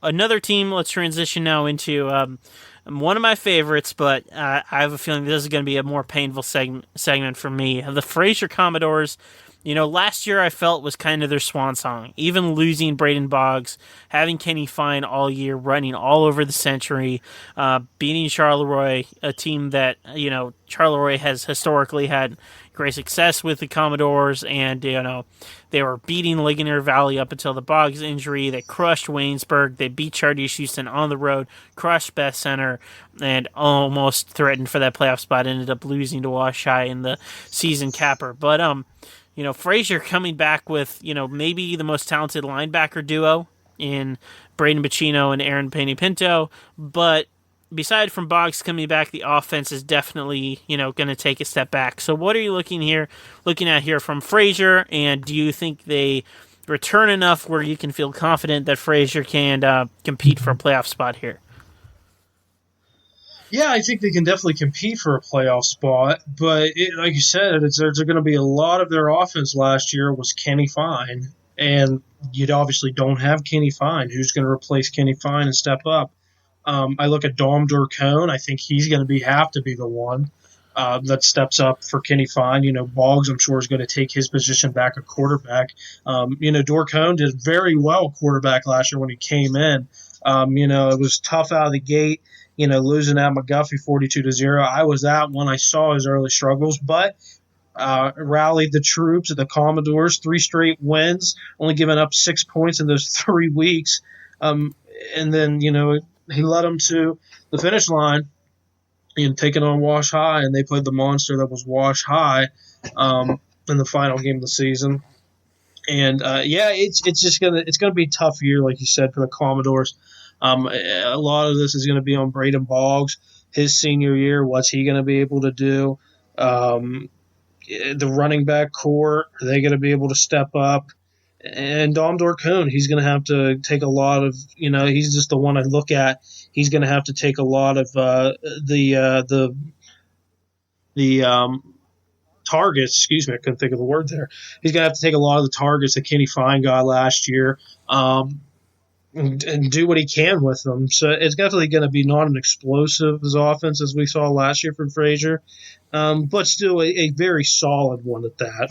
Another team, let's transition now into one of my favorites, but I have a feeling this is going to be a more painful segment for me. The Frazier Commodores. Last year I felt was kind of their swan song. Even losing Braden Boggs, having Kenny Fine all year, running all over the Century, beating Charleroi, a team that Charleroi has historically had great success with the Commodores, and they were beating Ligonier Valley up until the Boggs injury. They crushed Waynesburg. They beat Chartiers Houston on the road, crushed Beth Center, and almost threatened for that playoff spot. Ended up losing to Wash High in the season capper. But Frazier coming back with maybe the most talented linebacker duo in Braden Bacino and Aaron Pena Pinto, but beside from Boggs coming back, the offense is definitely, going to take a step back. So what are you looking at here from Frazier, and do you think they return enough where you can feel confident that Frazier can compete for a playoff spot here? Yeah, I think they can definitely compete for a playoff spot, but like you said, there's going to be a lot of their offense last year was Kenny Fine, and you obviously don't have Kenny Fine. Who's going to replace Kenny Fine and step up? I look at Dom Durcone. I think he's going to have to be the one that steps up for Kenny Fine. Boggs, I'm sure, is going to take his position back at quarterback. Durcone did very well quarterback last year when he came in. It was tough out of the gate. Losing at McGuffey 42-0. I was at when I saw his early struggles, but rallied the troops at the Commodores, 3 straight wins, only giving up 6 points in those 3 weeks. And then, he led them to the finish line and taking on Wash High, and they played the monster that was Wash High in the final game of the season. And it's gonna be a tough year, like you said, for the Commodores. A lot of this is going to be on Braden Boggs, his senior year. What's he going to be able to do? The running back core, are they going to be able to step up? And Dom Dorcoon, he's going to have to take a lot of, he's just the one I look at. He's going to have to take a lot of the targets. Excuse me, I couldn't think of the word there. He's going to have to take a lot of the targets that Kenny Fine got last year. And do what he can with them. So it's definitely going to be not an explosive offense as we saw last year from Frazier, but still a very solid one at that.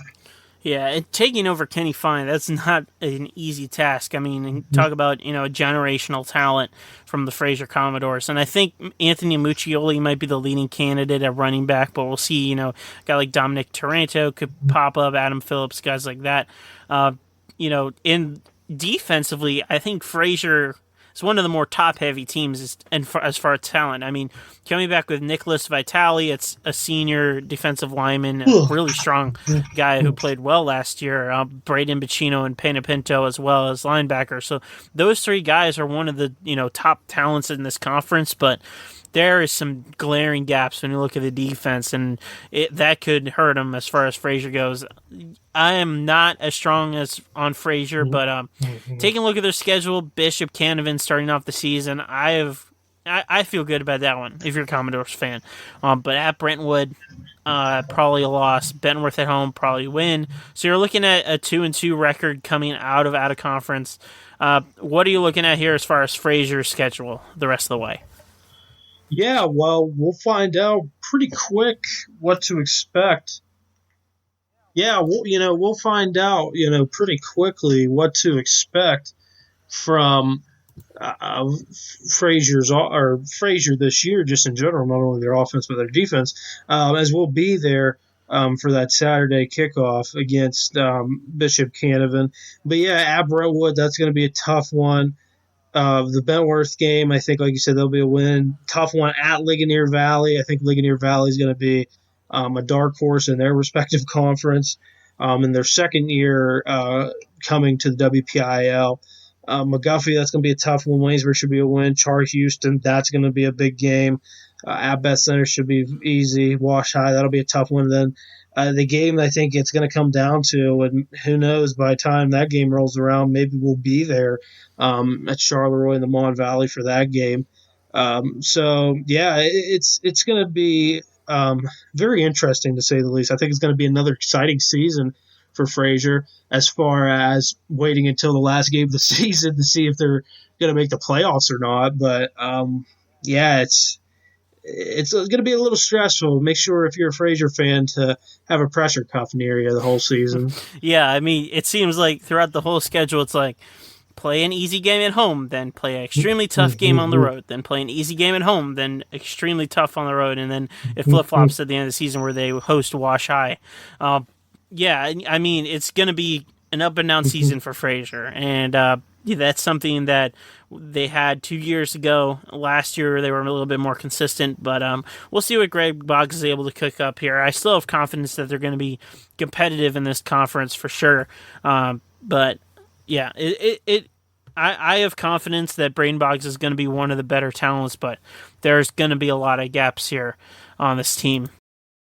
Yeah, and taking over Kenny Fine, that's not an easy task. I mean, talk about, a generational talent from the Frazier Commodores. And I think Anthony Muccioli might be the leading candidate at running back, but we'll see, a guy like Dominic Taranto could pop up, Adam Phillips, guys like that. In defensively, I think Frazier is one of the more top-heavy teams as far as talent. I mean, coming back with Nicholas Vitale, it's a senior defensive lineman, a really strong guy who played well last year. Braden Bacino and Pena Pinto as well as linebacker. So those 3 guys are one of the top talents in this conference, but there is some glaring gaps when you look at the defense, and that could hurt them as far as Frazier goes. I am not as strong as on Frazier, but taking a look at their schedule, Bishop Canavan starting off the season, I feel good about that one if you're a Commodores fan. But at Brentwood, probably a loss. Bentworth at home, probably win. So you're looking at a 2-2 record coming out of conference. What are you looking at here as far as Frazier's schedule the rest of the way? Yeah, well, we'll find out pretty quick what to expect. Yeah, we'll find out, pretty quickly what to expect from Frazier this year, just in general, not only their offense but their defense, as we'll be there for that Saturday kickoff against Bishop Canavan. But yeah, at Brentwood, that's going to be a tough one. The Bentworth game, I think, like you said, there'll be a win. Tough one at Ligonier Valley. I think Ligonier Valley is going to be a dark horse in their respective conference in their second year coming to the WPIL. McGuffey, that's going to be a tough one. Waynesburg should be a win. Char Houston, that's going to be a big game. At Beth Center should be easy. Wash High, that'll be a tough one. Then the game I think it's going to come down to, and who knows, by the time that game rolls around, maybe we'll be there at Charleroi in the Mon Valley for that game. So, yeah, it's going to be very interesting to say the least. I think it's going to be another exciting season for Frazier as far as waiting until the last game of the season to see if they're going to make the playoffs or not. But yeah, it's going to be a little stressful. Make sure if you're a Frazier fan to have a pressure cuff near you the whole season. Yeah, I mean, it seems like throughout the whole schedule, it's like play an easy game at home, then play an extremely tough game on the road, then play an easy game at home, then extremely tough on the road, and then it flip-flops at the end of the season where they host Wash High. Yeah, I mean, it's going to be an up-and-down season for Frazier, and that's something that they had 2 years ago. Last year, they were a little bit more consistent, but we'll see what Greg Boggs is able to cook up here. I still have confidence that they're going to be competitive in this conference for sure, but yeah, I have confidence that Braden Boggs is going to be one of the better talents, but there's going to be a lot of gaps here on this team.